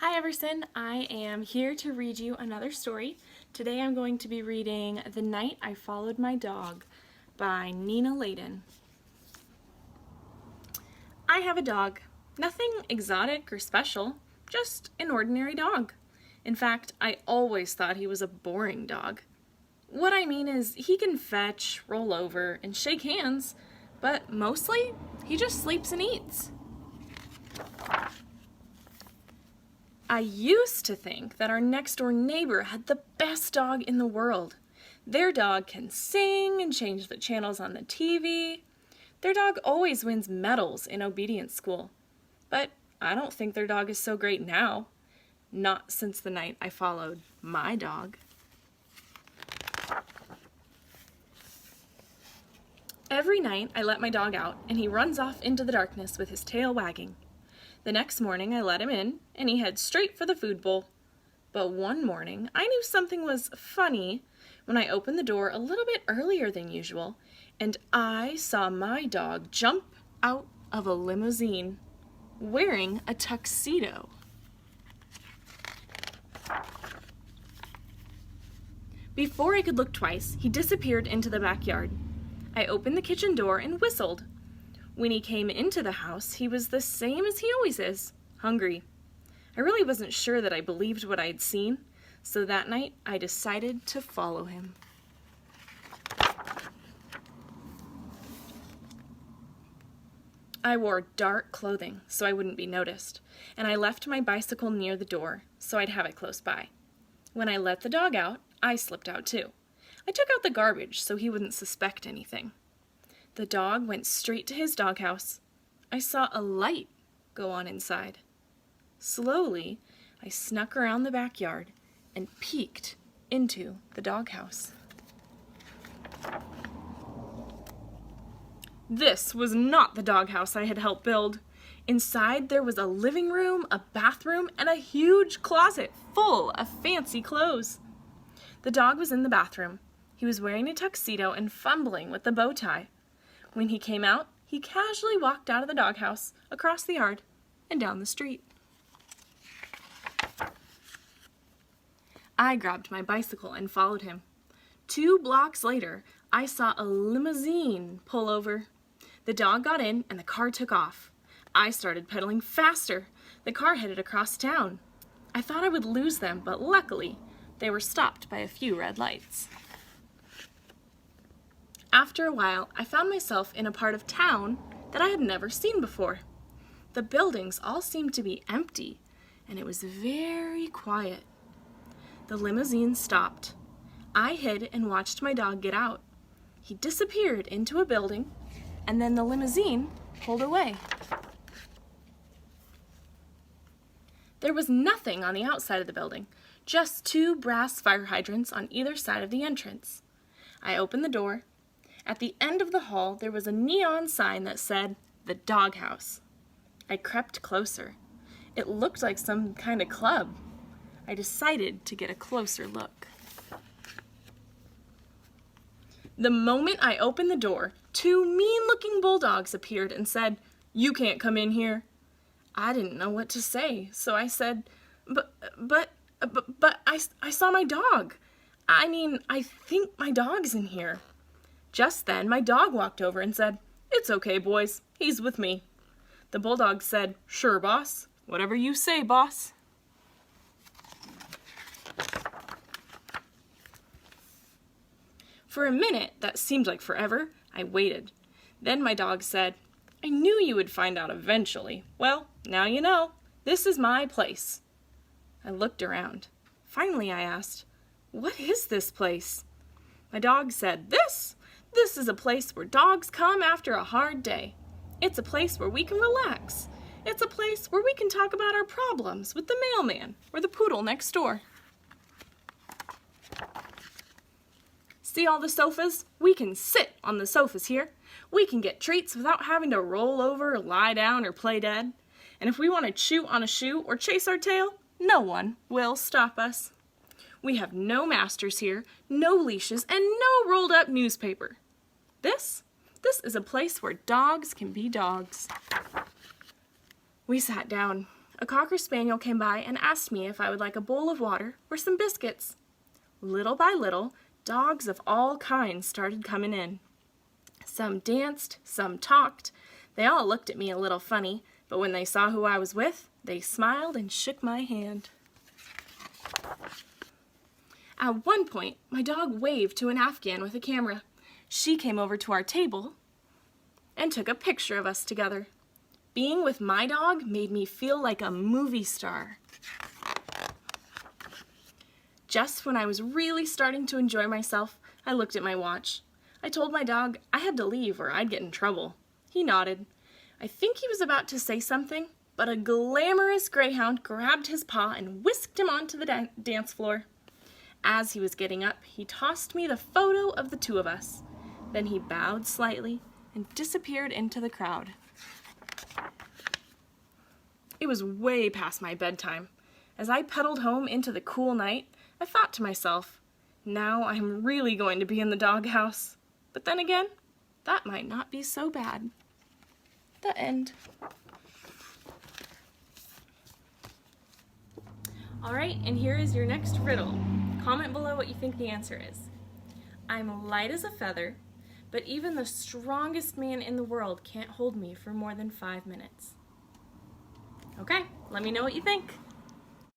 Hi Everson, I am here to read you another story. Today I'm going to be reading The Night I Followed My Dog by Nina Layden. I have a dog. Nothing exotic or special, just an ordinary dog. In fact, I always thought he was a boring dog. What I mean is he can fetch, roll over, and shake hands, but mostly he just sleeps and eats. I used to think that our next-door neighbor had the best dog in the world. Their dog can sing and change the channels on the TV. Their dog always wins medals in obedience school. But I don't think their dog is so great now. Not since the night I followed my dog. Every night I let my dog out and he runs off into the darkness with his tail wagging. The next morning I let him in, and he heads straight for the food bowl. But one morning I knew something was funny when I opened the door a little bit earlier than usual, and I saw my dog jump out of a limousine wearing a tuxedo. Before I could look twice, he disappeared into the backyard. I opened the kitchen door and whistled. When he came into the house, he was the same as he always is, hungry. I really wasn't sure that I believed what I had seen, so that night I decided to follow him. I wore dark clothing so I wouldn't be noticed, and I left my bicycle near the door so I'd have it close by. When I let the dog out, I slipped out too. I took out the garbage so he wouldn't suspect anything. The dog went straight to his doghouse. I saw a light go on inside. Slowly, I snuck around the backyard and peeked into the doghouse. This was not the doghouse I had helped build. Inside there was a living room, a bathroom, and a huge closet full of fancy clothes. The dog was in the bathroom. He was wearing a tuxedo and fumbling with the bow tie. When he came out, he casually walked out of the doghouse, across the yard, and down the street. I grabbed my bicycle and followed him. 2 blocks later, I saw a limousine pull over. The dog got in and the car took off. I started pedaling faster. The car headed across town. I thought I would lose them, but luckily, they were stopped by a few red lights. After a while, I found myself in a part of town that I had never seen before. The buildings all seemed to be empty, and it was very quiet. The limousine stopped. I hid and watched my dog get out. He disappeared into a building, and then the limousine pulled away. There was nothing on the outside of the building, just 2 brass fire hydrants on either side of the entrance. I opened the door. At the end of the hall, there was a neon sign that said, "The Doghouse." I crept closer. It looked like some kind of club. I decided to get a closer look. The moment I opened the door, 2 mean-looking bulldogs appeared and said, "You can't come in here." I didn't know what to say, so I said, But I saw my dog. I think my dog's in here." Just then, my dog walked over and said, "It's okay, boys. He's with me." The bulldog said, "Sure, boss. Whatever you say, boss." For a minute, that seemed like forever, I waited. Then my dog said, "I knew you would find out eventually. Well, now you know. This is my place." I looked around. Finally, I asked, "What is this place?" My dog said, This is a place where dogs come after a hard day. It's a place where we can relax. It's a place where we can talk about our problems with the mailman or the poodle next door. See all the sofas? We can sit on the sofas here. We can get treats without having to roll over, lie down, or play dead. And if we want to chew on a shoe or chase our tail, no one will stop us. We have no masters here, no leashes, and no rolled up newspaper. This is a place where dogs can be dogs. We sat down. A Cocker Spaniel came by and asked me if I would like a bowl of water or some biscuits. Little by little, dogs of all kinds started coming in. Some danced, some talked. They all looked at me a little funny, but when they saw who I was with, they smiled and shook my hand. At one point, my dog waved to an Afghan with a camera. She came over to our table and took a picture of us together. Being with my dog made me feel like a movie star. Just when I was really starting to enjoy myself, I looked at my watch. I told my dog I had to leave or I'd get in trouble. He nodded. I think he was about to say something, but a glamorous greyhound grabbed his paw and whisked him onto the dance floor. As he was getting up, he tossed me the photo of the two of us. Then he bowed slightly and disappeared into the crowd. It was way past my bedtime. As I pedaled home into the cool night, I thought to myself, now I'm really going to be in the doghouse. But then again, that might not be so bad. The end. Alright, and here is your next riddle. Comment below what you think the answer is. I'm light as a feather, but even the strongest man in the world can't hold me for more than 5 minutes. Okay, let me know what you think.